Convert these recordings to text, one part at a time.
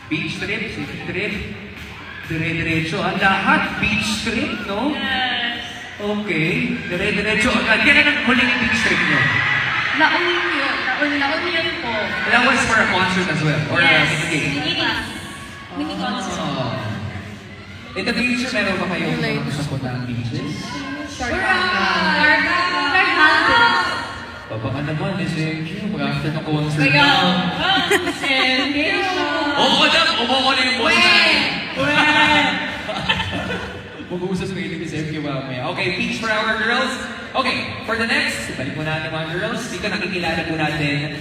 Beach trip, city trip, dire-diretso. Lahat beach trip, no? Yes. Okay, dire-diretso. Kailan ang huling beach trip nyo? Laon yun. Laon yun po. That was for a concert as well? Or Yes. a mini-gig? Mini concert. In the future, meron ba kayong mga gusto po ng beaches? Sarga! Baka naman, SMQ, after ng concert Kaya, na. Oo ka dyan! Umuha na yung boss na. Mag-uusap kayo ni SMQ mamaya. Okay, beach for our girls. Okay, for the next, balik mo natin mga girls. Dito nakikilala po natin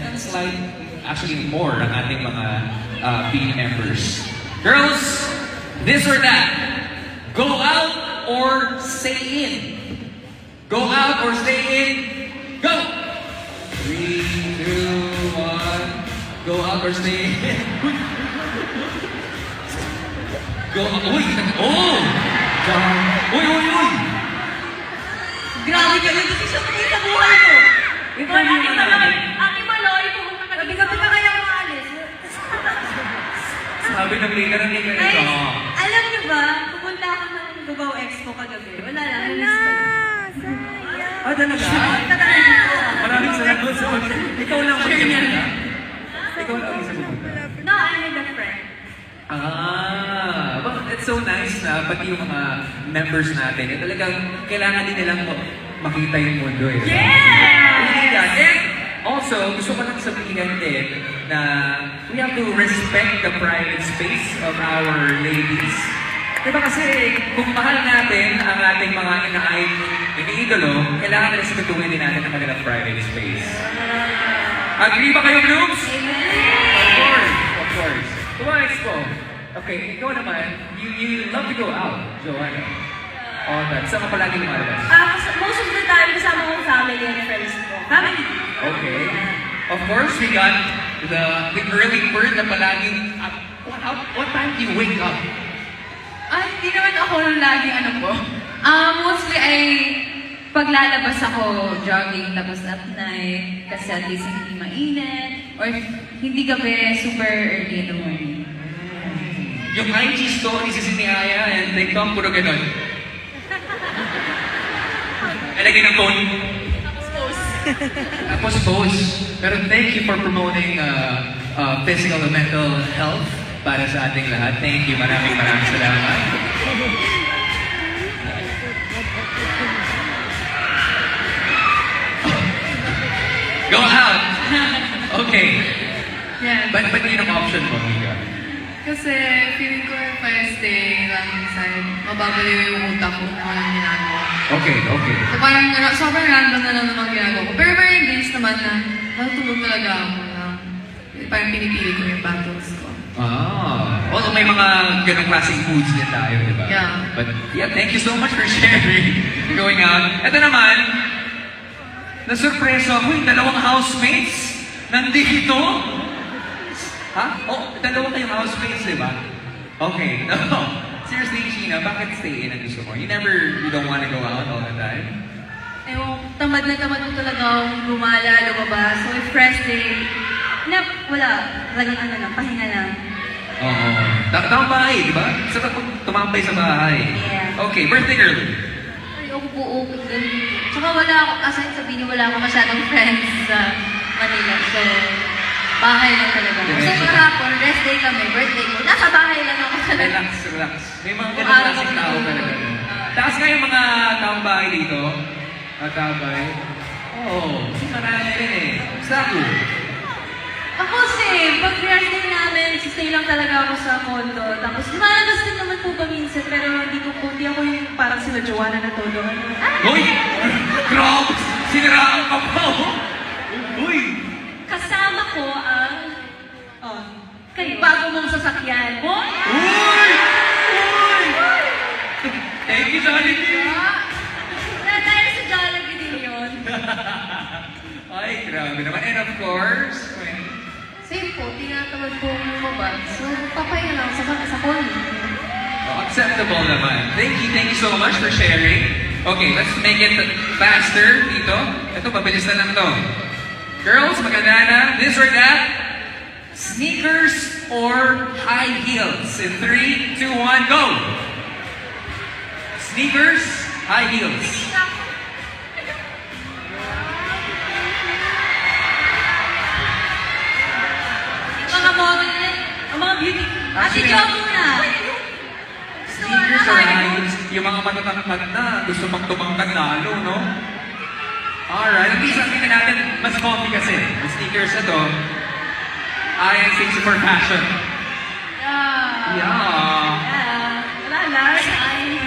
actually more ang ating mga being members. Girls, this or that. Go out or stay in. Go out or stay in. Go! 3, 2, 1. Go out or stay in. Go out. Uy! Oh! Uy! Grabe ka yung decision ko sa buhay ko. Aki Maloy, pumunta ka. Gabi-gabi ka kaya maalis. Sabi ng leader ng leader Ay, nito. alam niyo ba, pupunta ako ng Davao Expo kagabi. Wala lang, nalis ko lang. Talaga? Maraming salamat sa pag... Ikaw lang ba yung pumunta? Ikaw lang isa pumunta? No, I'm with a friend. Well, it's so nice na pati yung mga members natin, talagang kailangan din nilang makita yung mundo eh. Yes! And also, gusto ko lang sabihin din na we have to respect the private space of our ladies. Diba kasi kung mahal natin ang ating mga iniidolo, kailangan na respetuhin din natin ang kanilang private space. Agree ba kayo, Blooms? Of course. Tumax po. Okay, ikaw naman, you love to go out, Joanna. That. Saan ka palagi lumalabas? Most of the time, kasama kong family and friends ko. Family. Okay. Of course, we got the early bird na palaging... what time do you wake up? Hindi naman ako laging po. Mostly ay paglalabas ako jogging tapos at night kasi at least hindi mainit or hindi gabi super early in the morning. Yung IG story si Sinihaya and TikTok, puro ganun. Alagay ng phone. Tapos post. Pero thank you for promoting physical and mental health para sa ating lahat. Thank you. Maraming salamat. Go out! Okay. Yeah. Ba't yun ang option mo, Mika? Kasi feeling ko if I stay lang inside, mababaliw yung utak ko kung anong ginagawa. Okay. So parang sobrang random na lang naman ginagawa ko. Pero very engaged naman na natutulog talaga ako na parang pinipili ko yung battles ko. Although may mga ganong klaseng foods din tayo, di ba? Yeah. But yeah, thank you so much for sharing. Going out. Ito naman, nasurpreso ako yung dalawang housemates nandito. Dalawa kayong housemates, di ba? Okay. No. Seriously, Sheena, bakit stay in ang gusto mo? You don't want to go out all the time? Tamad na tamad ko talaga akong lumabas. So if rest day, wala. Talagang pahinga lang. Oo. Tamang bahay, di ba? Sarap tumambay sa bahay. Yeah. Okay, birthday girl. Ay, ako po, ganun. Tsaka wala ako, aside sabihin niyo, wala ako masyadong friends sa Manila. So, bahay lang talaga. So, kahapon, rest day kami, birthday ko. Nasa bahay lang ako talaga. Relax. May mga ganun klaseng tao talaga. Taas nga yung mga taong bahay dito. Katabay. Si marami rin eh. Basta ako. Ako same. Pag rest day namin, stay lang talaga ako sa condo. Tapos, lumalabas din naman po ba minsan, pero hindi ako yung parang sila Joanna na todo. Uy! Grabe! Siniraan ka pa! Uy! Kasama ko ang bago mong sasakyan. Uy! Thank you, Jollibee! Dahil sa Jollibee din yun. Ay, grabe naman. And of course, Same po, tinatamad po lumabas. So, papahinga lang sa condo. acceptable naman. Thank you so much for sharing. Okay, let's make it faster dito. Ito, pabilis na lang to. Girls, maganda na. This or that? Sneakers or high heels? In 3, 2, 1, go! Sneakers, high heels. Yung mga model, ang mga beauty. Ate Jo muna. Sneakers or high heels? Yung mga matatangkad na, gusto magtumangkad lalo, no? Alright, at least nakita natin, mas comfy kasi. Ang sneakers na to, I think for fashion. Yeah. Wala lang.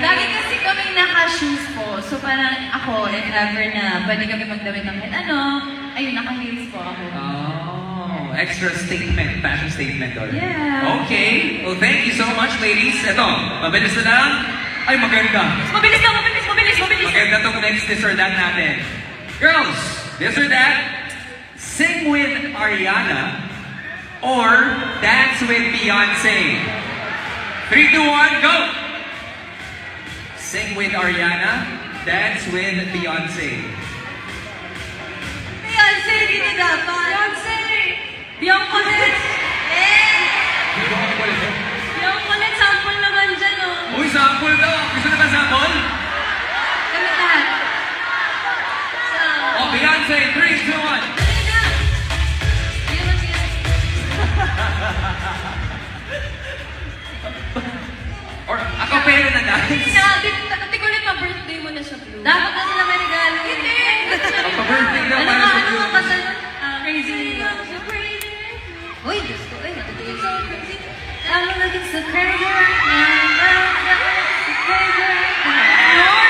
Lagi kasi kami naka-shoes po. So parang ako, if ever na pwede kami magdamit ng kahit ano, ayun, naka-heels po ako. Oh, extra statement, fashion statement doon. Yeah. Okay, well thank you so much ladies. Ito, mabilis na lang. Ay, maganda. Mabilis lang, mabilis, mabilis, mabilis! Maganda tong next this or that natin. Girls, this or that, sing with Ariana or dance with Beyonce. 3, 2, 1, go! Sing with Ariana, dance with Beyonce. Beyonce, hindi dapat. Beyonce! Beyonce! Sample. Beyonce, sample naman dyan, oh. Uy, sample daw! Gusto na ba sample? Kami lahat. Oh, Beyonce, 3, 2, 1. Dali na. Hindi naman siya. Or acapella na dance. Tigulit pa birthday mo na siya, Blue. Dapat na sila may regalo. Hindi. Pa-birthday na Ano para nga, sa ano nga kasal? Crazy. Uy, Diyos ko, ay, natutulog sa crazy. I'm looking so crazy right now. So crazy right now.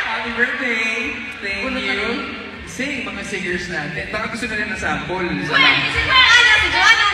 Happy birthday! Thank you. Sing, mga singers natin. Baka gusto na rin ng sample. Uy, si Joanna, si Joanna.